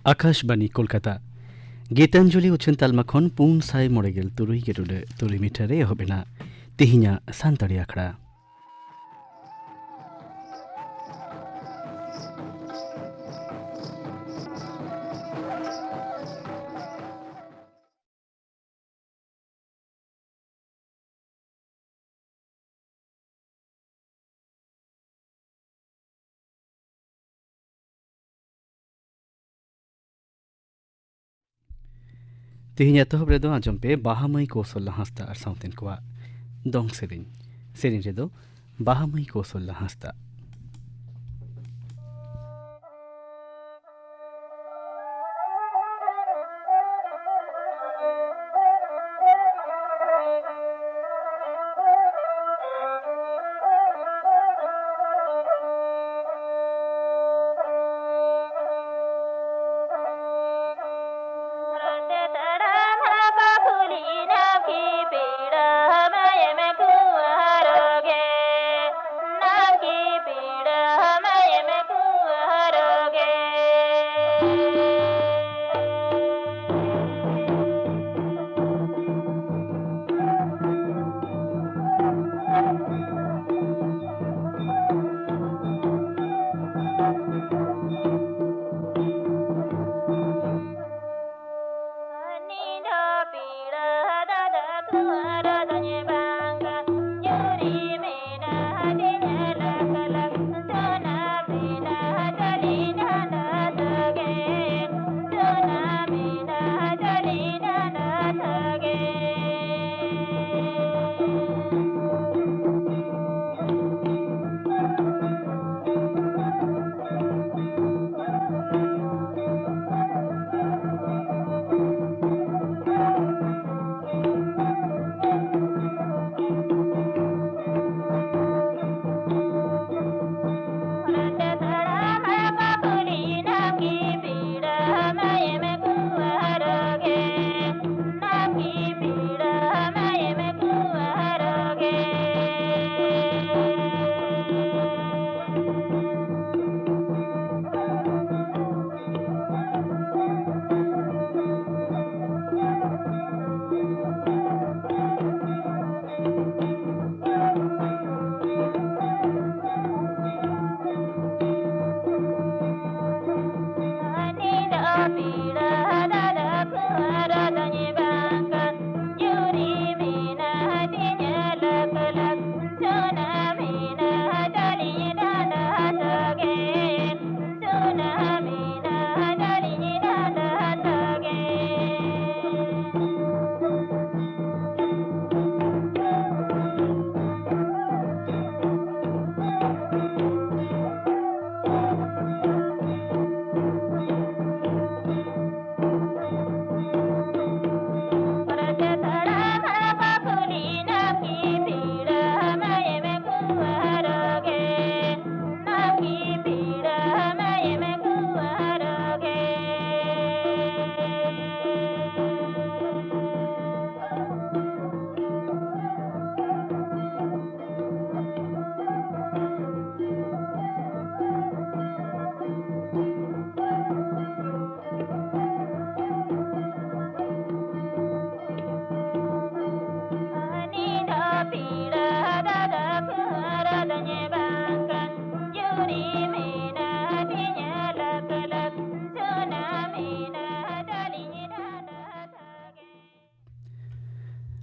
आकाशबाणी कोलकाता गीतांजलि उछन तालमाखन पुन साय मरेगेल तुरुई गेरुले तुरुई मिठारे होबेना तिहिना सानताड़ी आखड़ा तिहिना तो रेदो आजम पे बाहामई कौशल हंसता और साउथन कोआ दोंग सेरिन सेरिन रेदो बाहामई कौशल हंसता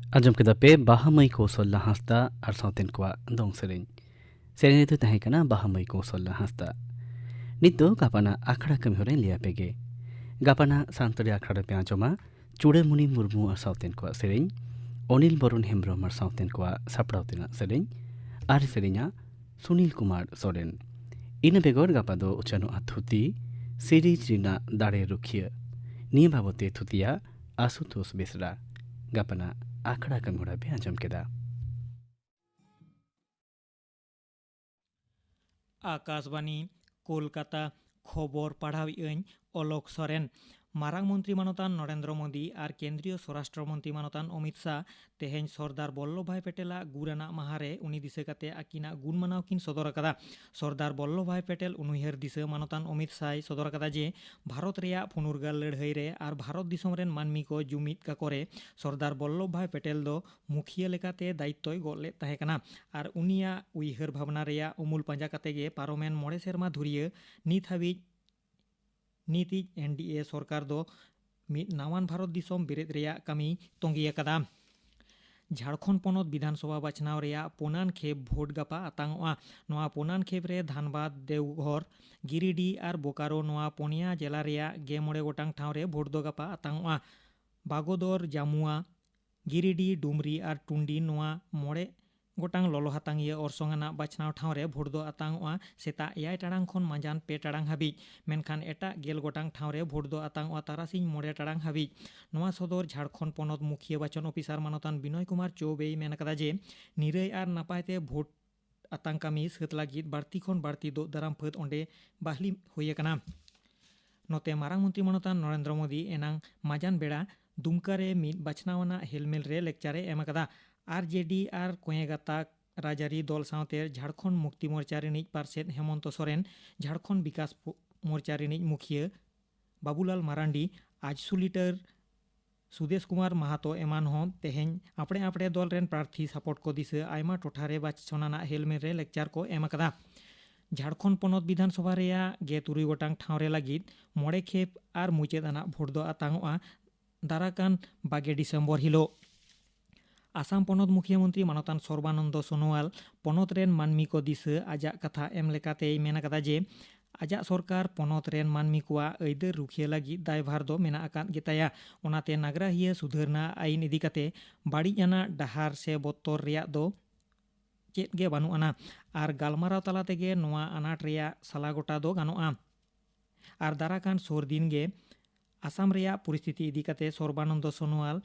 आजम के दपे बाहामई कौशल हंसता और साउथन कोआ दोंग सेरिन सेरिन तो तहे कना बाहामई कौशल हंसता नितो गापाना आखड़ा कमी हो लिया पेगे गापाना सांतरी आखड़ा पे आजमा चूड़ेमुनि मुर्मू और साउथन कोआ सेरिन अनिल बरुण हेम्ब्रम और साउथन कोआ सापड़ाउतिना सेरिन आर सेरिना सुनील कुमार सोरेन इन बेगर गापा दो उचानो अथुती सीरीज रिना दाड़े रुखिया निय बाबते थुतिया आशुतोष बेसरा गापना आखड़ा कमिहोड़ा पे आजम केदा आकाशवाणी कोलकाता खबर पढ़ावी अलक सरेन मारांग मंत्री मानतान नरेंद्र मोदी और केंद्रीय स्वराष्ट्र मंत्री मानतान अमित शाह तेहें सरदार वल्लभ भाई पेटेला गुराना महारे उनी दिशा काते आकिना गुण मानाव किन सदर अकादा। सरदार वल्लभ भाई पेटेल उनुहर दिशा मानतान अमित शाह सदर अकादा जे भारत रेया फुनुरगाल लड़ाई रे और भारत दिसोम रेन मानमी को जुमिद का करे सरदार वल्लभ भाई पेटेल दो मुखिया लेकाते दायित्वय गद लेद ताहें कना और उनिया उइहर भावना रेया उमुल पांजा काते गे पारोमेन मोड़े सेरमा धुरिया नित हाबी नीति एनडीए सरकार दो मिद नावान भारत दिसोम बेरेद रेया कमी तोंगी अकादा। झारखंड पनत विधानसभा बाछनाव रेया पोनान खेप भोट गापा आतांगोआ नोआ पोनान खेप रे धानबाद देवघर गिरिडी और बोकारो नोआ पोनिया जिला रेया 16 गोटांग ठाव रे भोट दो गापा आतांगोआ। बागोदर जामुआ गिरिडी डुमरी और टुंडी नोआ मोड़े गोटांग ललो हातांगिया अरसंगाना बाछनाव ठाव रे भोट दो आतांगोआ सेता 1 टाड़ांग खन मांजान 2 टाड़ांग हाबी मेनखान एटा 10 गोटांग ठाव रे भोट दो आतांगोआ तारासिंह 9 टाड़ांग हाबी। नोआ सदर झारखंड पनत मुखिया बाचन अफिसार मानतान बिनय कुमार चौबे मेन कदा जे निरई और नापायते भोट आतांग कामी सात लागिद बाड़ती खन बाड़ती दो दाराम फाद ओंडे बाहली हुई अकाना। नोते मारांग मंत्री मानतान नरेंद्र मोदी एनांग माजान बेड़ा दुमका रे मिद बाछनावाना हेलमेल रे लेक्चारे एम अकादा। आरजेडी और कोयेगाता राजारी दल सावते झारखंड मुक्ति मोर्चा रिनिज पार्षद हेमंत सोरेन झारखंड विकास मोर्चा रिनिज मुखिया बाबूलाल मारांडी आजसुलिटर सुदेश कुमार महातो एमान हो तेहें अपने अपने दल रेन प्रार्थी सपोर्ट को दिशा आयमा टोठारे बाछनाना हेलमेल रे लेक्चार को एम अकादा। झारखंड पनत विधानसभा रेया 13 गोटांग ठाव रे लागिद 9 खेप और मुचाद आना भोट दो आतांगोआ दाराकान 22 डिसेम्बर हिलो। आसाम पनत मुखिया मंत्री मानतान सर्बानंद सोनोवाल पनत रेन मानमी को दिशा आजा कथा एम लेकाते मेन कदा जे आजा सरकार पनत रेन मानमी को आइदर रुखिया लगी दायभार दो मेना आकाद गेताया ओनाते नागराहिया सुधारना आईन इदी काते बाड़ीजाना डहार से बत्तर रेया दो चेत गे बानुआना और गालमाराव तला तेगे नोआ अनाट रेया साला गोटा दो गानोआ और दाराकान सोर दिन गे आसाम रेया परिस्थिति इदी काते सर्बानंद सोनोवाल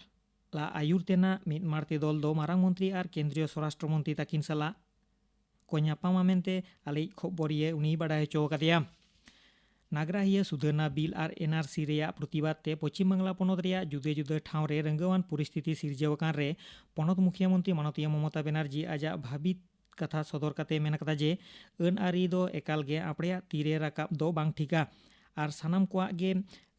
ला आयुर तेना मिद मारती दल दो मारांग मंत्री और केंद्रीय स्वराष्ट्र मंत्री ताकिन साला को ᱧᱟᱯᱟᱢᱟ ᱢᱮᱱᱛᱮ ᱟᱞᱮᱭᱤᱡ ᱠᱷᱚᱵᱚᱨᱤᱭᱟᱹ ᱩᱱᱤ ᱵᱟᱰᱟᱭ ᱦᱚᱪᱚ ᱟᱠᱟᱫᱮᱭᱟ। नागराहिया सुधारना बिल और एनआरसी रेया प्रतिबाद ते पश्चिम बांगला पनत रेया जुदे जुदे ठाव रे रंगावान परिस्थिति सिरजावकान रे पनत मुखिया मंत्री माननीय ममता बनर्जी आजा भाबित कथा सदर काते मेन कदा जे अन आरी दो एकाल गे आपड़े तीरे राकाब दो बांग ठिका और सानाम कोआ गे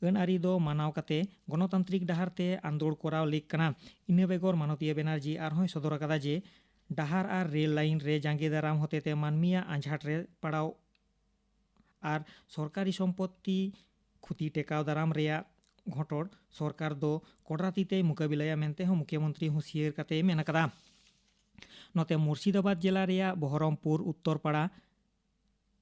अन आरी दो मानाव काते गणतांत्रिक डहार ते आंदोल कराव लेक कना। इना बेगर माननीय बनर्जी आरहों सदर कदा जे डहार और रेल लाइन रे जांगे दाराम होते मानमिया आंझाट रे पड़ाव और सरकारी सम्पत्ति क्षति टेकाव दाराम रेया घोटोड़ सरकार दो कड़ातीते मुकाबिलाया मेनते हो मुख्यमंत्री हुसियर काते मेन कदा। नोते मुर्शिदाबाद जिला रेया बहरमपुर उत्तरपाड़ा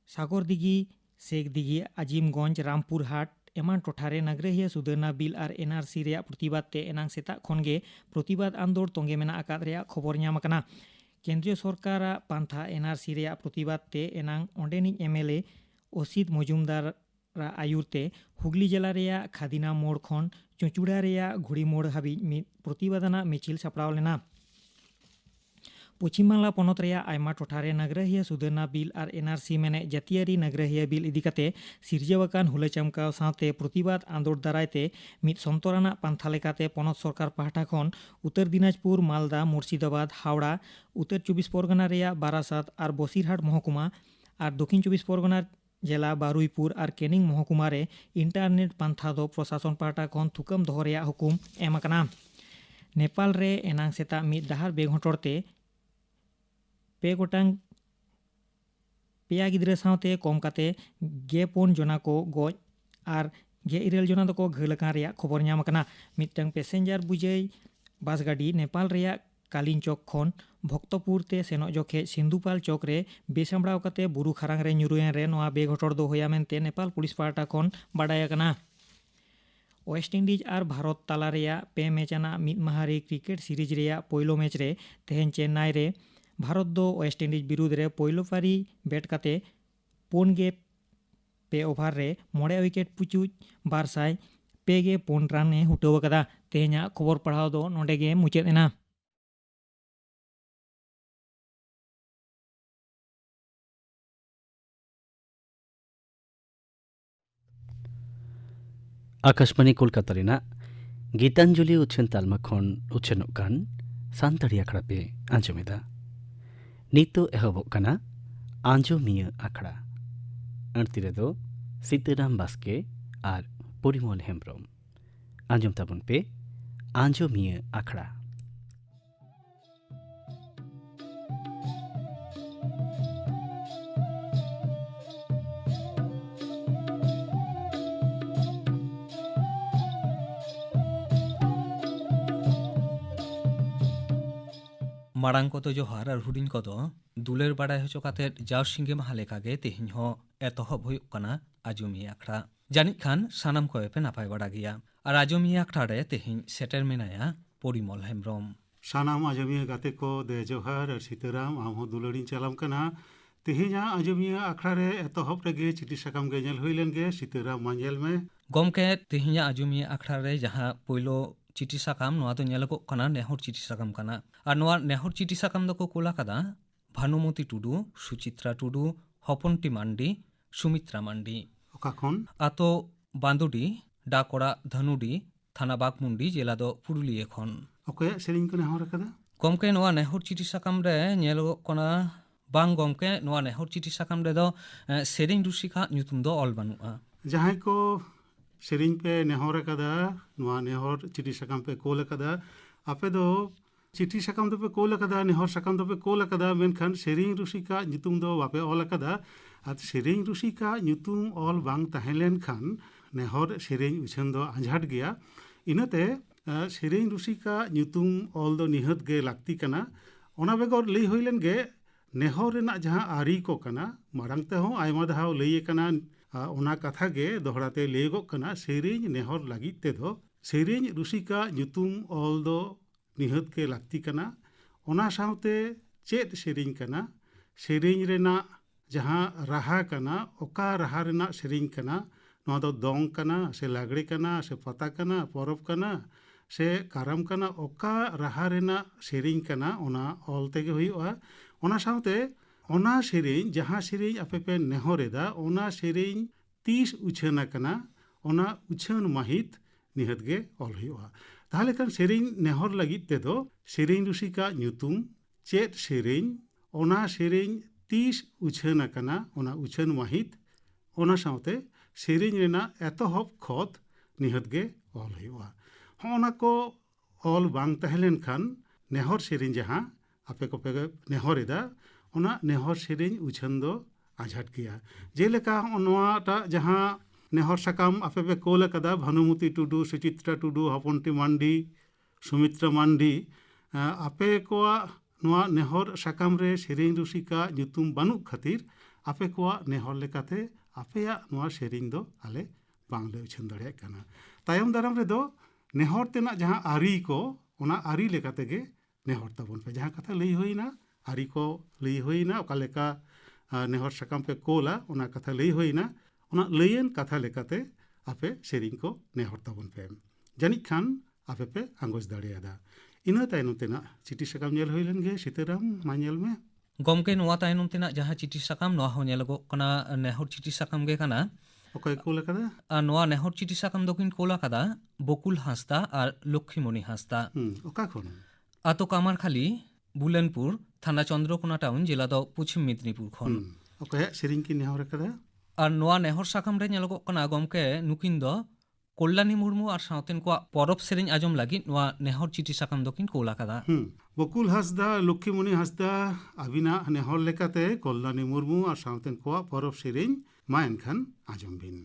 सागर दिघी शेख दिघी आजिमगंज रामपुर हाट एमान टोठारे नागराहिया सुधारना बिल और एनआरसी रेया प्रतिबाद ते एनांग सेता खनगे प्रतिबाद आंदोलन तोंगे मेना आकाद रेया खबर ᱧᱟᱢ अकाना। केंद्रीय सरकार पांथा एनआरसी रेया प्रतिबाद ते एनांग ओंडेनी एमएलए असित मजुमदार आयुरते हुगली जिला रेया खादिना मोड़ खन चुचुड़ा रेया घुड़ी मोड़ हाबी मिद प्रतिबादना मिचिल सापड़ाव लेना। पश्चिम बांगला पनत रेया आयमा टोठारे नागराहिया सुधारना बिल और एनआरसी मेने जातियारी नागराहिया बिल इदी काते सिरजावाकान हुला चमकाव साथे प्रतिबाद आंदोलन दारायते मिद संतराना पांथा लेकाते पनत सरकार पाहटा खन उत्तर दिनाजपुर मालदा मुर्शिदाबाद हावड़ा उत्तर 24 परगना रेया बारासात और बसिरहाट महकुमा और दक्षिण 24 परगना जिला बारुईपुर और कैनिंग महकुमा रे इंटरनेट पांथा दो प्रशासन पाहटा खन थुकम दोहो रेया हुकुम एम अकाना। नेपाल रे एनांग सेता मिद डहार बेघोटोड़ते 2 गोटांग पेया गिद्रा सावते कम काते 10 जना को गज और 11 जना दो को घालकान रेया खबर ᱧᱟᱢ अकाना। मिदटांग पैसेंजर बुझाई बस गाड़ी नेपाल रेया कालीन चौक खन भक्तपुर ते सेनों जोखे सिंधुपाल चौक रे बेसामड़ाव काते बुरु खरांग रे ᱧᱩᱨᱩᱭᱮᱱ रे नोआ बेघोटोड़ दो होया मेनते नेपाल पुलिस पाहटा खन बाडाय अकाना। वेस्ट इंडीज और भारत तला रेया 2 मैचाना मिद महारी क्रिकेट सीरीज रेया पहलो मैच रे तेहें चेन्नई रे भारत दो वेस्ट इंडीज बिरुद्ध रे पहलो पारी बैट काते 4 ओभार रे 9 विकेट पुचुज 204 रान ए हुटाव अकादा। तेहें खबर पढ़ाव दो नोंडे गे मुचाद एना। आकाशवाणी कोलकाता रेना गीतांजलि उछन तालमा खन उछनोग गान सानताड़ी आखड़ा पे आंजमेदा नीतो एहबोग कना आंजमिया आखड़ा अणतिरे दो सीताराम बास्के और परिमल हेम्ब्रम आंजम ताबन पे आंजमिया आखड़ा। मारांग को तो जोहार और हुडिन को तो दुलेर बाड़ाय होचो काते जाव सिंगे माहा लेकागे तेहिं हो एतहब हुयुग कना आजुमिया आखड़ा जानिक खान सानाम को एपे नापाय बाड़ा गिया और आजुमिया आखड़ा रे तेहिं सेटेर मेनाया परिमल हेम्ब्रम सानाम आजुमिया गाते को दे जोहार और सीताराम आमहो दुलड़िन चालाम कना तेहिं आजुमिया आखड़ा रे एतहब रेगे चिठी साकाम गे नेल हुई लेनगे सीताराम मांजेल में गमके तेहिं आजुमिया आखड़ा रे जहां पोइलो चिठी साकाम नोआ तो नेलको कना नेहर चिठी साकाम कना और नोआ नेहर चिठी साकाम दो को कोला कदा भानुमती टुडू सुचित्रा टुडू हपनटी मांडी सुमित्रा मांडी ओकाखन आतो बांदुडी डाकोड़ा धनुडी थाना बागमुंडी जेला दो पुरुलिया खन ओके सेरिंग को नेहर कदा गमके नोआ नेहर चिठी साकाम रे नेलको कना बांग गमके नोआ नेहर चिठी साकाम रे दो सेरिंग रुसिका ᱧᱩᱛᱩᱢ दो ऑल बानुआ जहां को सेरिंग पे नेहर कदा नोआ नेहर चिठी साकाम पे कोल कदा आपे दो चिठी साकाम दो पे कोल कदा नेहर साकाम दो पे कोल कदा मेनखान सेरिंग रुसिका ᱧᱩᱛᱩᱢ दो वापे ऑल कदा आत सेरिंग रुसिका ᱧᱩᱛᱩᱢ ऑल बांग तहेलेन खान नेहर सेरिंग उछन दो आंझाट गया इनते सेरिंग रुसिका ᱧᱩᱛᱩᱢ ऑल दो निहत गे लाक्ति कना ओना बेगर लई होइलेन गे नेहर रेना जहां आरी को कना मारांग ते हो आयमा धाव लई कना ओना कथा गे दोहराते लेगो कना सेरिंग नेहर लागित ते दो सेरिंग रुसिका ᱧᱩᱛᱩᱢ ऑल दो निहत के लाक्ति कना ओना सावते चेत सेरिंग कना सेरिंग रेना जहां राहा कना ओका राहा रेना सेरिंग कना नोआ दो दोंग कना से लागड़े कना से पता कना परब कना से कारम कना ओका राहा रेना सेरिंग कना ओना ऑल तेगे हुयुआ ओना सावते ओना सेरिंग जहां सेरिंग आपे पे नेहरेदा ओना सेरिंग 30 उछाना कना ओना उछान माहित निहत गे ऑल हुयुआ ताहले खान सेरिंग नेहर लगित ते दो सेरिंग रुसिका ᱧᱩᱛᱩᱢ चेत सेरिंग ओना सेरिंग 30 उछाना कना ओना उछान माहित ओना सावते सेरिंग रेना एतहब खत निहत गे ऑल हुयुआ होना को ऑल बांग तहलेन खान नेहर सेरिंग जहां आपे को पे नेहरेदा ओना नेहर सेरिंग उछान दो आझाट गया जेलेका ओनाटा जहां नेहर साकाम आपे पे कोल कदा भानुमती टुडू सुचित्रा टुडू हपनटी मांडी सुमित्रा मांडी आपे को नोआ नेहर साकाम रे सेरिंग रुसिका ᱧᱩᱛᱩᱢ बानु खातिर आपे को नेहर लेकाते आपेया नोआ सेरिंग दो आले बांगले उछन दड़े कना तायम दाराम रे दो नेहर तेना जहां आरी को ओना आरी लेकाते गे नेहर ताबन पे जहां कथा लई होइना आरी को लई होइना ओका लेका नेहर साकाम पे कोला ओना कथा लई होइना ओना लईन कथा लेकाते आपे सेरिंग को नेहर ताबन पे जानिक खान आपे पे आंगोज दाड़ेयादा इना तायनम तेना चिठी साकाम नेल होइलन गे सीताराम मानेल में गमके नोआ तायनम तेना जहां चिठी साकाम नोआ हो नेलगो कना नेहर चिठी साकाम गे कना ओकय कोल कदा नोआ नेहर चिठी साकाम दकिन कोला कदा बकुल हांसदा और लक्ष्मीमणि हांसदा ओका खन आतो कामारखाली बुलेनपुर थाना चंद्रकोना टाउन जिला दो पश्चिम मेदिनीपुर खन ओकय सेरिंग की नेहर कदा और नोआ नेहर साकाम रे नेलगो कना गमके नुकिन दो कल्याणी मुर्मू और सावतेन को परब सेरिंग आजम लगी नोआ नेहर चिठी साकाम दकिन कोला कदा बकुल हांसदा लक्ष्मीमणि हांसदा आबिना नेहर लेकाते कल्याणी मुर्मू और सावतेन को परब सेरिंग मा एनखान आजम बिन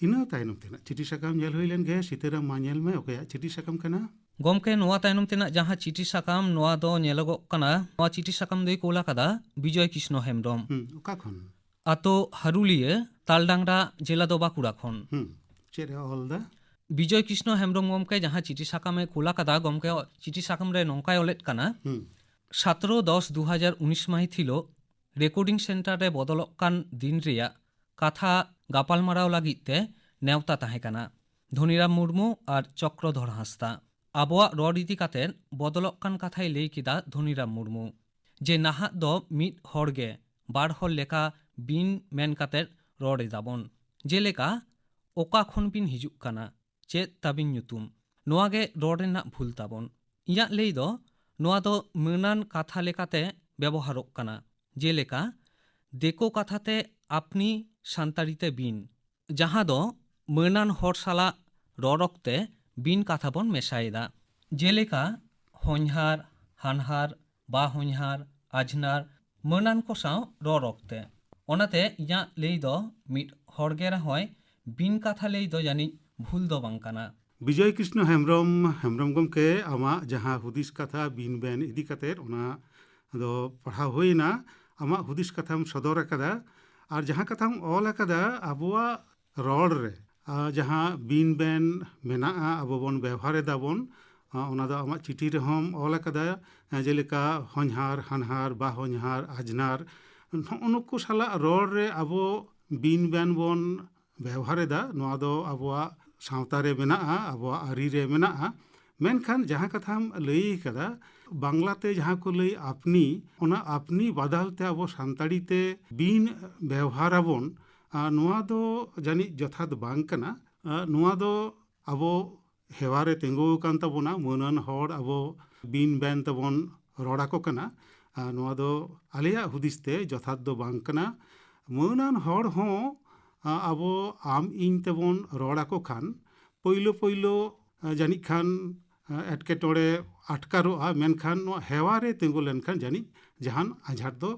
ᱤᱱᱟᱹ ᱛᱟᱭᱱᱚᱢ ᱛᱮᱱᱟᱜ ᱪᱤᱴᱷᱤ ᱥᱟᱠᱟᱢ ᱧᱮᱞ ᱦᱩᱭ ᱞᱮᱱ ᱜᱮ ᱥᱤᱛᱟᱹᱨᱟᱢ ᱢᱟ ᱧᱮᱞ ᱢᱮ ᱚᱠᱚᱭᱟᱜ ᱪᱤᱴᱷᱤ ᱥᱟᱠᱟᱢ ᱠᱟᱱᱟ? ᱜᱚᱢᱠᱮ ᱱᱚᱣᱟ ᱛᱟᱭᱱᱚᱢ ᱛᱮᱱᱟᱜ ᱡᱟᱦᱟᱸ ᱪᱤᱴᱷᱤ ᱥᱟᱠᱟᱢ ᱱᱚᱣᱟ ᱫᱚ ᱧᱮᱞᱚᱜᱚᱜ ᱠᱟᱱᱟ ᱱᱚᱣᱟ ᱪᱤᱴᱷᱤ ᱥᱟᱠᱟᱢ ᱫᱚᱭ ᱠᱳᱞ ᱟᱠᱟᱫᱟ ᱵᱤᱡᱚᱭ ᱠᱨᱤᱥᱱᱚ ᱦᱮᱢᱵᱨᱚᱢ, ᱚᱠᱟ ᱠᱷᱚᱱ? ᱟᱛᱳ ᱦᱟᱨᱩᱞᱤᱭᱟᱹ, ᱛᱟᱞᱰᱟᱝᱨᱟ, ᱡᱮᱞᱟ ᱫᱚ ᱵᱟᱸᱠᱩᱲᱟ ᱠᱷᱚᱱ। ᱪᱮᱫ ᱮ ᱚᱞ ᱫᱟ? বিজয় কৃষ্ণ হেমব্রম গমকে যাহা চিঠি সাকামে কোলা কাদা গমকে চিঠি সাকাম রে নঙ্কায় অলেট কানা 17-10-2019 মাহিত হিলো রেকর্ডিং সেন্টারে বদলক কান দিন রিয়া কাথা গাপালমারাও লাগিত তে নেওতা তাহে কানা ধনিরাম মুর্মু আর চক্রধর হাঁসদা। আবোয়াক রড ইদি কাতেন বদলক কান কাথায় লেই কিদা ধনিরাম মুর্মু যে নাহাত দ মিট হড়গে বার হল লেখা বিন মেন কাতের রড এদাবন যেলেকা ওকা খন বিন হিজুক কানা चेत ताबिन ᱧᱩᱛᱩᱢ ᱱᱚᱣᱟ ᱜᱮ ᱨᱚᱲ ᱨᱮᱱᱟᱜ ᱵᱷᱩᱞ ᱛᱟᱵᱚᱱ। ᱤᱧᱟᱹᱜ ᱞᱟᱹᱭ ᱫᱚ ᱱᱚᱣᱟ ᱫᱚ ᱢᱟᱹᱱᱟᱱ ᱠᱟᱛᱷᱟ ᱞᱮᱠᱟᱛᱮ ᱵᱮᱵᱚᱦᱟᱨᱚᱜ ᱠᱟᱱᱟ, ᱡᱮᱞᱮᱠᱟ ᱫᱮᱠᱳ ᱠᱟᱛᱷᱟᱛᱮ ᱟᱯᱱᱤ ᱥᱟᱱᱛᱟᱲᱤᱛᱮ ᱵᱤᱱ, ᱡᱟᱦᱟᱸ ᱫᱚ ᱢᱟᱹᱱᱟᱱ ᱦᱚᱲ ᱥᱟᱞᱟᱜ ᱨᱚᱲ ᱚᱠᱛᱮ ᱵᱤᱱ ᱠᱟᱛᱷᱟ ᱵᱚᱱ ᱢᱮᱥᱟᱭᱮᱫᱟ, ᱡᱮᱞᱮᱠᱟ ᱦᱚᱧᱦᱟᱨ, ᱦᱟᱱᱦᱟᱨ, ᱵᱟ ᱦᱚᱧᱦᱟᱨ, ᱟᱡᱷᱱᱟᱨ ᱢᱟᱹᱱᱟᱱ ᱠᱚ ᱥᱟᱶ ᱨᱚᱲ ᱚᱠᱛᱮ। ᱚᱱᱟᱛᱮ ᱤᱧᱟᱹᱜ ᱞᱟᱹᱭ ᱫᱚ ᱢᱤᱫ ᱦᱚᱲᱜᱮ ᱨᱮᱦᱚᱸᱭ ᱵᱤᱱ ᱠᱟᱛᱷᱟ ᱞᱟᱹᱭ ᱫᱚ ᱡᱟᱹᱱᱤᱡ ভুল ᱫᱚ ᱵᱟᱝ ᱠᱟᱱᱟ। বিজয় কৃষ্ণ হেমব্রম গমকে আমার যাহা হুদিস কথা বিন বেন ইদি কাতের ওনা ᱫᱚ ᱯᱟᱲᱦᱟᱣ ᱦᱩᱭᱱᱟ, ᱟᱢᱟᱜ ᱦᱩᱫᱤᱥ ᱠᱟᱛᱷᱟᱢ ᱥᱚᱫᱚᱨ ᱟᱠᱟᱫᱟ ᱟᱨ ᱡᱟᱦᱟᱸ ᱠᱟᱛᱷᱟᱢ ᱚᱞ ᱟᱠᱟᱫᱟ ᱟᱵᱚᱣᱟᱜ ᱨᱚᱲ ᱨᱮ ᱡᱟᱦᱟᱸ ᱵᱤᱱ ᱵᱮᱱ ᱢᱮᱱᱟᱜᱼᱟ ᱟᱵᱚ ᱵᱚᱱ ᱵᱮᱣᱦᱟᱨ ᱮᱫᱟᱵᱚn ᱚᱱᱟ ᱫᱚ ᱟᱢᱟᱜ ᱪᱤᱴᱷᱤ ᱨᱮᱦᱚᱸᱢ ᱚᱞ ᱟᱠᱟᱫᱟ, ᱡᱮᱞᱮᱠᱟ ᱦᱚᱧᱦᱟᱨ, ᱦᱟᱱᱦᱟᱨ, ᱵᱟ ᱦᱚᱧᱦᱟᱨ, ᱟᱡᱷᱱᱟᱨ ᱱᱚᱜᱼᱚ ᱱᱩᱠᱩ ᱥᱟᱞᱟᱜ ᱨᱚᱲ ᱨᱮ ᱟᱵᱚ ᱵᱤᱱ ᱵᱮᱱ ᱵᱚᱱ ᱵᱮᱣᱦᱟর ᱮᱫᱟ। ᱱᱚᱣᱟ ᱫᱚ ᱟᱵᱚᱣᱟᱜ ᱥᱟᱶᱛᱟ ᱨᱮ ᱢᱮᱱᱟᱜᱼᱟ, ᱟᱵᱚᱣᱟᱜ ᱟᱹᱨᱤ ᱨᱮ ᱢᱮᱱᱟᱜᱼᱟ। ᱢᱮᱱᱠᱷᱟᱱ ᱡᱟᱦᱟᱸ ᱠᱟᱛᱷᱟᱢ ᱞᱟᱹᱭ ᱟᱠᱟᱫᱟ বাংলাতে যাহা কো লই আপনি, ওনা আপনি বাদালতে আবো সান্তাড়িতে বিন ব্যবহারাবন নোয়া দো জানি যথাৎ বাং কানা। নোয়া দো আবো হেওয়ারে তেঙ্গো কান তাবোনা, মনান হড় আবো বিন বেন তাবন রড়াকো কানা, নোয়া দো আলেয়া হুদিসতে যথাৎ দো বাং কানা। মনান হড় হো আবো আম ইন তেবন রড়াকো খান পৈলো পৈলো জানিক খান এটকেটᱚᱬᱮ আটকারোᱜᱼᱟ, ᱢᱮᱱᱠᱷᱟᱱ ᱱᱚᱣᱟ ᱦᱮᱣᱟ ᱨᱮ ᱛᱤᱸᱜᱩ ᱞᱮᱱᱠᱷᱟन ᱡᱟᱹᱱᱤᱡ ᱡᱟᱦᱟᱱ ᱟᱸᱡᱷᱟᱴ ᱫᱚ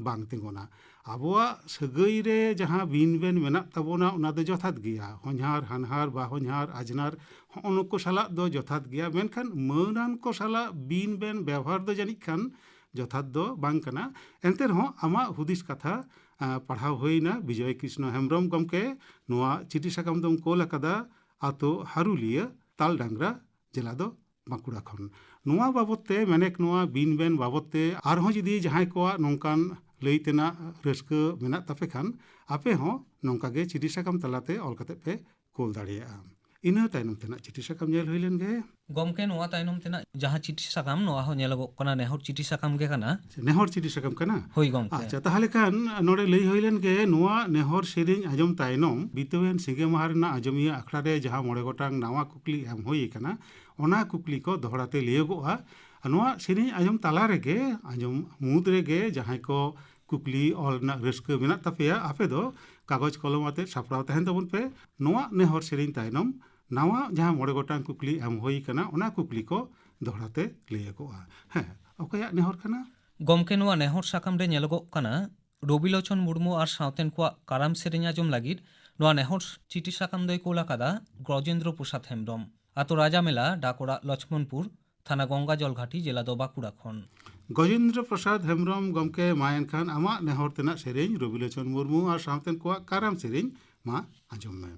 ᱵᱟᱝ ᱛᱤᱸᱜᱩᱱᱟ। ᱟᱵᱚᱣᱟᱜ ᱥᱟᱹᱜᱟᱹᱭ ᱨᱮ ᱡᱟᱦᱟᱸ ᱵᱤᱱ ᱵᱮᱱ ᱢᱮᱱᱟᱜ ᱛᱟᱵᱚᱱᱟ ᱚᱱᱟ ᱫᱚ ᱡᱚᱛᱷᱟᱛ ᱜᱮᱭᱟ, ᱦᱚᱧᱦᱟᱨ, ᱦᱟᱱᱦᱟᱨ, ᱵᱟ ᱦᱚᱧᱦᱟᱨ, ᱟᱡᱷᱱᱟᱨ ᱦᱚᱸᱜᱼᱚ ᱱᱩᱠᱩ ᱥᱟᱞᱟᱜ ᱫᱚ ᱡᱚᱛᱷᱟᱛ ᱜᱮᱭᱟ। ᱢᱮᱱᱠᱷᱟন ᱢᱟᱹᱱᱟᱱ ᱠᱚ ᱥᱟᱞᱟᱜ ᱵᱤᱱ ᱵᱮᱱ ᱵᱮᱣᱦᱟᱨ ᱫᱚ ᱡᱟᱹᱱᱤᱡ ᱠᱷᱟᱱ ᱡᱚᱛᱷᱟᱛ ᱫᱚ ᱵᱟᱝ ᱠᱟᱱᱟ। ᱮᱱᱛᱮ ᱨᱮᱦᱚᱸ ᱟᱢᱟᱜ ᱦᱩᱫᱤᱥ ᱠᱟᱛᱷᱟ ᱯᱟᱲᱦᱟᱣ ᱦᱩᱭᱱᱟ। ᱵᱤᱡᱚᱭ ᱠᱨᱤষ্ণ হেমব্রম গমকে ᱱᱚᱣᱟ ᱪᱤᱴᱷᱤ ᱥᱟᱠᱟᱢ ᱫᱚᱢ ᱠᱳᱞ ᱟᱠᱟᱫᱟ ᱟᱛᱳ ᱦᱟᱨᱩᱞᱤᱭᱟᱹ, ᱛᱟᱞᱰᱟᱝᱨᱟ, ᱡᱮᱞᱟ ᱫᱚ ᱵᱟᱸᱠᱩᱲᱟ ᱠᱷᱚᱱ। ᱱᱚᱣᱟ ᱵᱟᱵᱚᱫ ᱛᱮ ᱢᱮᱱᱮᱠ ᱱᱚᱣᱟ ᱵᱤᱱ ᱵᱮᱱ ᱵᱟᱵᱚᱫ ᱛᱮ ᱟᱨᱦᱚᱸ ᱡᱩᱫᱤ ᱡᱟᱦᱟᱸᱭ ᱠᱚᱣᱟᱜ ᱱᱚᱝᱠᱟᱱ ᱞᱟᱹᱭ ᱛᱮᱱᱟᱜ ᱨᱟᱹᱥᱠᱟᱹ ᱢᱮᱱᱟᱜ ᱛᱟᱯᱮ ᱠᱷᱟᱱ ᱟᱯᱮ ᱦᱚᱸ ᱱᱚᱝᱠᱟ ᱜᱮ ᱪᱤᱴᱷᱤ ᱥᱟᱠᱟᱢ ᱛᱟᱞᱟᱛᱮ ᱚᱞ ᱠᱟᱛᱮ ᱯᱮ ᱠᱳᱞ ᱫᱟᱲᱮᱭᱟᱜᱼᱟ। ᱤᱱᱟᱹ ᱛᱟᱭᱱᱚᱢ ᱛᱮᱱᱟᱜ ᱪᱤᱴᱷᱤ ᱥᱟᱠᱟᱢ ᱧᱮᱞ ᱦᱩᱭ ᱞᱮᱱ ᱜᱮ। ᱜᱚᱢᱠᱮ ᱱᱚᱣᱟ ᱛᱟᱭᱱᱚᱢ ᱛᱮᱱᱟᱜ ᱡᱟᱦᱟᱸ ᱪᱤᱴᱷᱤ ᱥᱟᱠᱟᱢ ᱱᱚᱣᱟ ᱦᱚᱸ ᱧᱮᱞᱚᱜᱚᱜ ᱠᱟᱱᱟ ᱱᱮᱦᱚᱨ ᱪᱤᱴᱷᱤ ᱥᱟᱠᱟᱢ ᱜᱮ ᱠᱟᱱᱟ। ᱱᱮᱦᱚᱨ ᱪᱤᱴᱷᱤ ᱥᱟᱠᱟᱢ ᱠᱟᱱᱟ? ᱦᱳᱭ ᱜᱚᱢᱠᱮ। ᱟᱪᱪᱷᱟ, ᱛᱟᱦᱚᱞᱮ ᱠᱷᱟᱱ ᱱᱚᱰᱮ ᱞᱟᱹᱭ ᱦᱩᱭ ᱞᱮᱱ ᱜᱮ ᱱᱚᱣᱟ ᱱᱮᱦᱚᱨ ᱥᱮᱨᱮᱧ ᱟᱸᱡᱚᱢ ᱛᱟᱭᱱᱚᱢ ᱵᱤᱛᱟᱹᱣᱮᱱ ᱥᱤᱸᱜᱮ ᱢᱟᱦᱟ ᱨᱮᱱᱟᱜ ᱟᱸᱡᱚᱢᱤᱭᱟᱹ ᱟᱠᱷᱲᱟ ᱨᱮ ᱡᱟᱦᱟᱸ 9 ᱜᱚᱴᱟᱝ ᱱᱟᱣᱟ ᱠᱩᱠᱞᱤ ᱮᱢ ᱦᱩᱭ ᱟᱠᱟᱱᱟ ᱚᱱᱟ ᱠᱩᱠᱞᱤ ᱠᱚ ᱫᱚᱦᱲᱟᱛᱮ ᱞᱟᱹᱭᱚᱜᱚᱜᱼᱟ। ᱱᱚᱣᱟ ᱥᱮᱨᱮᱧ ᱟᱸᱡᱚᱢ ᱛᱟᱞᱟ ᱨᱮᱜᱮ ᱟᱸᱡᱚᱢ ᱢᱩᱫᱽ ᱨᱮᱜᱮ ᱡᱟᱦᱟᱸᱭ ᱠᱚ ᱠᱩᱠᱞᱤ ᱚᱞ ᱨᱮᱱᱟᱜ ᱨᱟᱹᱥᱠᱟᱹ ᱢᱮᱱᱟᱜ ᱛᱟᱯᱮᱭᱟ ᱟᱯᱮ ᱫᱚ ᱠᱟᱜᱚᱡᱽ ᱠᱚᱞᱚᱢ ᱟᱛᱮ ᱥᱟᱯᱲᱟᱣ ᱛᱟᱦᱮᱱ ᱛᱟᱵᱚᱱ ᱯᱮ। ᱱᱚᱣᱟ ᱱᱮᱦᱚᱨ ᱥᱮᱨᱮᱧ ᱛᱟᱭᱱᱚᱢ ᱱᱟᱣᱟ ᱡᱟᱦᱟᱸ 9 ᱜᱚᱴᱟᱝ ᱠᱩᱠᱞᱤ ᱮᱢ ᱦᱩᱭ ᱟᱠᱟᱱᱟ ᱚᱱᱟ ᱠᱩᱠᱞᱤ ᱠᱚ ᱫᱚᱦᱲᱟᱛᱮ ᱞᱟᱹᱭᱟᱹᱜᱚᱜᱼᱟ। ᱦᱮᱸ, ᱚᱠᱚᱭᱟᱜ ᱱᱮᱦᱚᱨ ᱠᱟᱱᱟ? ᱜᱚᱢᱠᱮ ᱱᱚᱣᱟ ᱱᱮᱦᱚᱨ ᱥᱟᱠᱟᱢ ᱨᱮ ᱧᱮᱞᱚᱜᱚᱜ ᱠᱟᱱᱟ ᱨᱚᱵᱤᱞᱳᱪᱚᱱ ᱢᱩᱨᱢᱩ ᱟᱨ ᱥᱟᱶᱛᱮᱱ ᱠᱚᱣᱟᱜ ᱠᱟᱨᱟᱢ ᱥᱮᱨᱮᱧ ᱟᱸᱡᱚᱢ ᱞᱟᱹᱜᱤᱫ ᱱᱚᱣᱟ ᱱᱮᱦᱚᱨ ᱪᱤᱴᱷᱤ ᱥᱟᱠᱟᱢ ᱫᱚᱭ ᱠᱳᱞ ᱟᱠᱟᱫᱟ ᱜᱨᱚᱡেন্দ্র প্রসাদ হেমব্রম, আতো রাজামেলা, ডাকোড়া, লক্ষ্মণপুর, থানা গঙ্গা জলঘাটি, জেলা ᱫᱚ ᱵᱟᱸᱠᱩᱲᱟ ᱠᱷᱚᱱ। গজেন্দ্র প্রসাদ হেমব্রম গমকে ᱢᱟ ᱮᱱᱠᱷᱟᱱ ᱟᱢᱟᱜ ᱱᱮᱦᱚᱨ ᱛᱮᱱᱟᱜ ᱥᱮᱨᱮᱧ ᱨᱚᱵᱤᱞᱳᱪᱚᱱ ᱢᱩᱨᱢᱩ ᱟᱨ ᱥᱟᱶᱛᱮᱱ ᱠᱚᱣᱟᱜ ᱠᱟᱨᱟᱢ ᱥᱮᱨᱮᱧ ᱢᱟ ᱟᱸᱡᱚᱢ ᱢᱮ।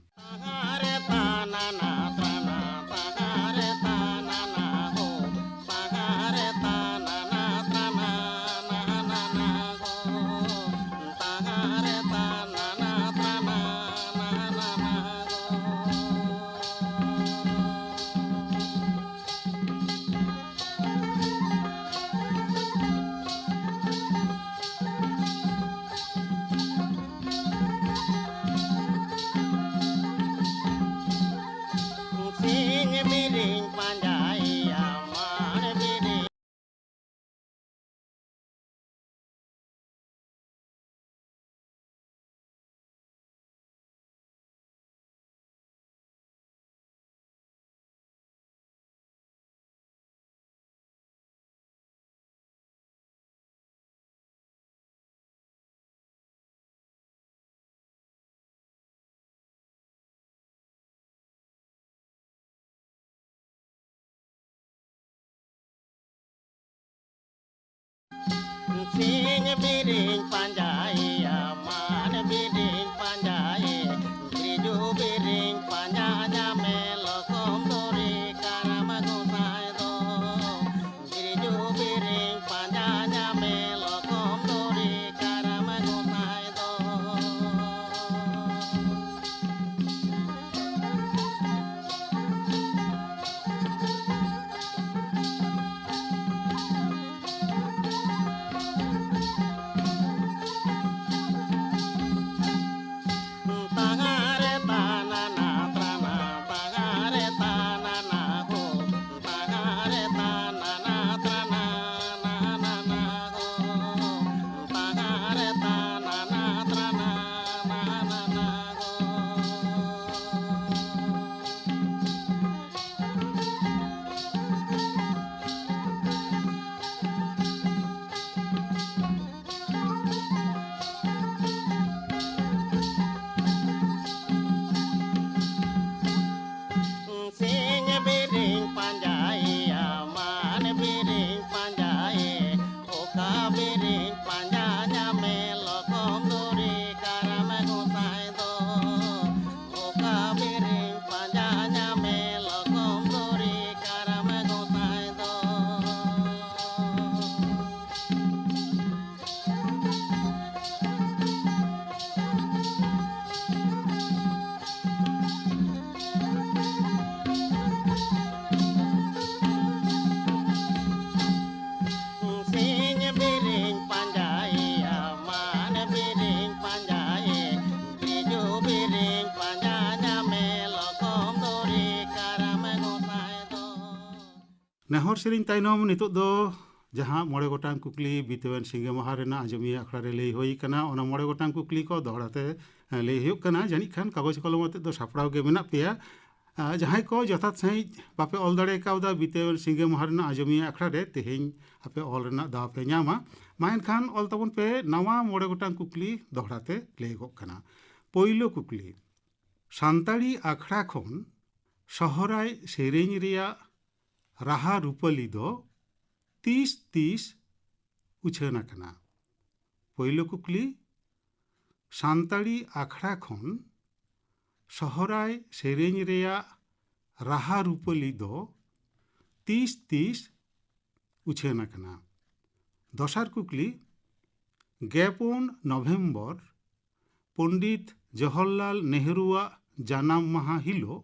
Sing biring panjai aman biring panjai Triju biring panjanya melo komdori karama gusai do Triju biring panjanya melo komdori karama gusai do Pagare tanana trana pagare tanana ho pagare tanana trana na na na ho pagare tanana trana na na na ho Sing biring panjai aman biring panjai oka biring panjanya melo komdori karama gusai do oka biring panjanya melo komdori karama gusai do Sing biring panjai aman biring panjai Triju biring panjanya melo komdori karama gusai do नेहर सेरिंग ताइनम नितोग दो जहां मोड़े गोटांग कुकली बितेवन सिंगे माहा रेना आजमिया अखड़ा रे लई होई कना ओना मोड़े गोटांग कुकली को दोहराते लई हुयुग कना जानिक खान कागज कलम अते दो सापड़ाव गे मेना पेया जहां को जथात सही बापे ऑल दड़े कावदा बितेवन सिंगे माहा रेना आजमिया अखड़ा रे तेहेñ आपे ऑल रेना दाव पे ᱧᱟᱢᱟ मा एनखान ऑल तबन पे नवा मोड़े गोटांग कुकली दोहराते लई गो कना पयलो कुकली सान्ताड़ी आखड़ा खन सहराय सेरेñ रेया राहा रूपली दो 30-30 उछान आकना पयलो कुकली सान्ताड़ी आखड़ा खन सहराय सेरेñ रेया राहा रूपली दो 30-30 उछान आकना दसार कुकली 5 नवेम्बर पंडित जवाहरलाल नेहरूआ जानाम माहा हिलो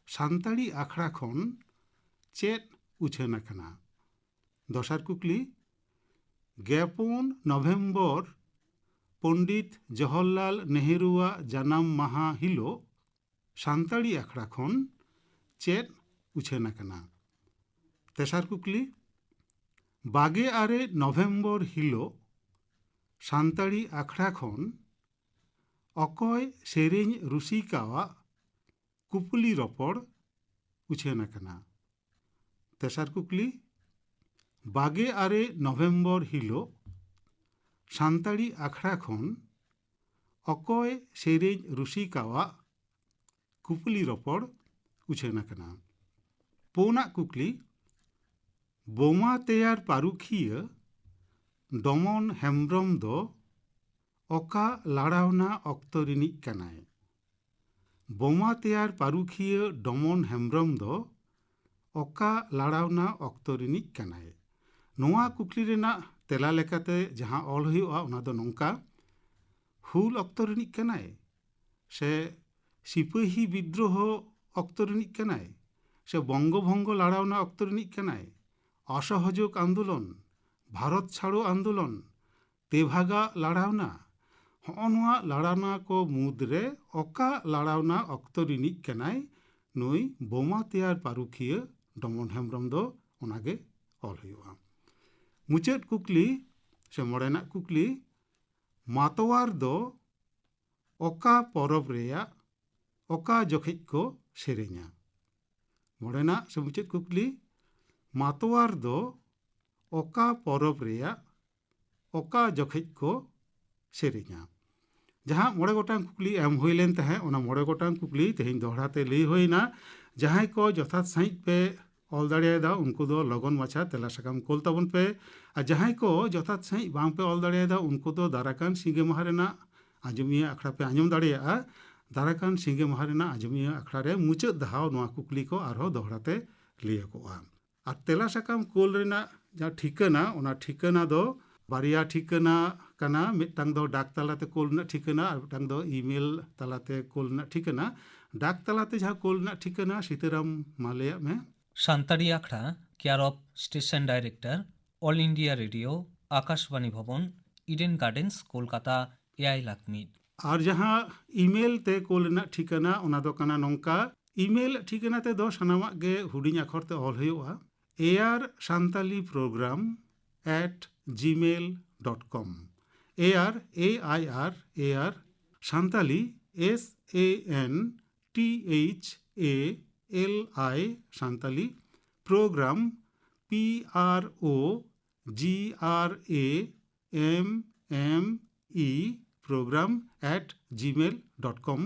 सान्ताड़ी आखड़ा खन चेत उछान आकना दसार कुकली 5 नवेम्बर पंडित जवाहरलाल नेहरूआ जानाम माहा हिलो सान्ताड़ी आखड़ा खन चेत उछान आकना तेसार कुकली 26 नवेम्बर हिलो सान्ताड़ी आखड़ा खन अकय सेरेñ रुसिकावा कुपली रपड़ उछान आकना तेसार कुकली 26 नवेम्बर हिलो सान्ताड़ी आखड़ा खन अकय सेरेñ रुसिकावा कुपली रपड़ उछान आकना पुना कुकली बोमा तेयार पारुखिया डमन हेम्ब्रम दो ओका लाड़ावना ऑक्तो रिनिक कनाय बोमा तेयार पारुखिया डमन हेम्ब्रम दो ओका लाड़ावना ऑक्तो रिनिक कनाय नोआ कुकली रेना तेला लेकाते जहां ऑल हुआ ओना दो नोंका हुल ऑक्तो रिनिक कनाय से सिपाही विद्रोह ऑक्तो रिनिक कनाय से बंगभंग लाड़ावना ऑक्तो रिनिक कनाय असहयोग आंदोलन भारत छाड़ो आंदोलन तेभागा लाड़ावना हॉनवा लाड़ावना को मुद्रे ओका लाड़ावना ऑक्तो रिनिक कनाय नुई बोमा तेयार पारुखिया डमन हेम्ब्रम दो ओनागे ऑल हुआ मुचाद कुकली से मोड़ेना कुकली मातवार दो ओका परब रेया ओका जोखेज को सेरेñा मोड़ेना से मुचाद कुकली मातवार दो ओका परब रेया ओका जोखेज को सेरेñा जहां मोड़े गोटांग कुकली एम हुई लेन तहे ओना मोड़े गोटांग कुकली तेहेñ दोहराते लई होइना जहां को यथात सहित पे ऑल दाड़ेदा उनको दो लगन माछा तेला साकाम कोल ताबन पे और जहां को जथात सही बांग पे ऑल दाड़ेदा उनको दो दाराकान सिंगे माहा रेना आंजमिया अखड़ा पे आंजम दाड़ेया दाराकान सिंगे माहा रेना आंजमिया अखड़ा रे मुचाद दहाव नोआ कुकली को आरो दोहराते लिया कोआ और तेला साकाम कोल रेना जा ठिकाना ओना ठिकाना दो बारिया ठिकाना काना मिटटांग दो डाक तालाते कोल ना ठिकाना और मिटटांग दो ईमेल तालाते कोल ना ठिकाना डाक तालाते जहां कोल ना ठिकाना सीताराम मालया में Santali Akhra care of station director All India Radio Akashvani Bhavan Eden Gardens Kolkata 6 लाख मीट और जहां ईमेल ते कोल ना ठिकाना ओना दो काना नोंका ईमेल ठिकाना ते दो सनामाग गे हुडिंग अक्षर ते ऑल हुआ airsantallyprogram@gmail.com air santali SANTHALI santali program PROGRAMME program@gmail.com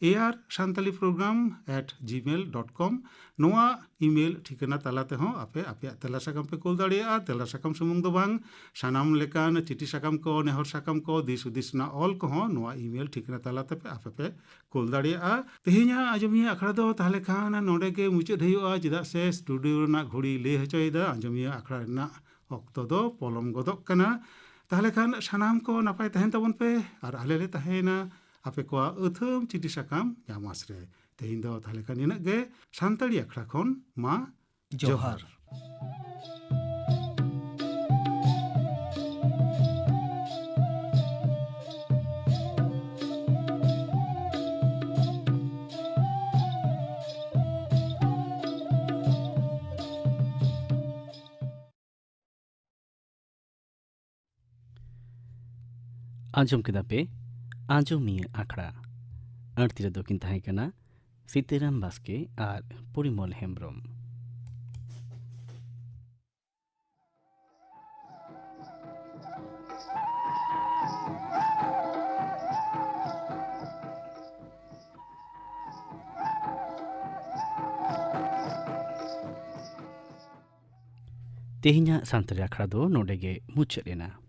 airsantallyprogram@gmail.com नोआ ईमेल ठिकाना तालाते हो आपे आपे तेला साकाम पे कोल दाड़िया तेला साकाम सुमुंग दो बांग सानाम लेकान चिठी साकाम को नेहर साकाम को दिस उदिस ना ऑल को हो नोआ ईमेल ठिकाना तालाते पे आपे पे कोल दाड़िया तेहिना आंजमिया अखड़ा दो ताहले खान नोडे के मुचाद हुआ चेदा से स्टूडियो ना घड़ी ले हचोयदा आंजमिया अखड़ा ना ऑक्तो दो पलम गदक कना ताहले खान सानाम को नापाय तहन तबन पे और आले ले तहेना आपे को अथम चिठी साकाम यामास रे तेहिन दो ताहले खान इना गे सान्ताड़ी अखड़ा खन मा जोहार आंजम केदा पे आंजमिया आखड़ा अड़तीरा दोकिन ताहें कना सीताराम बास्के और परिमल हेम्ब्रम तेहिना सान्ताड़ी आखड़ा दो नोडे गे मुचाद एना।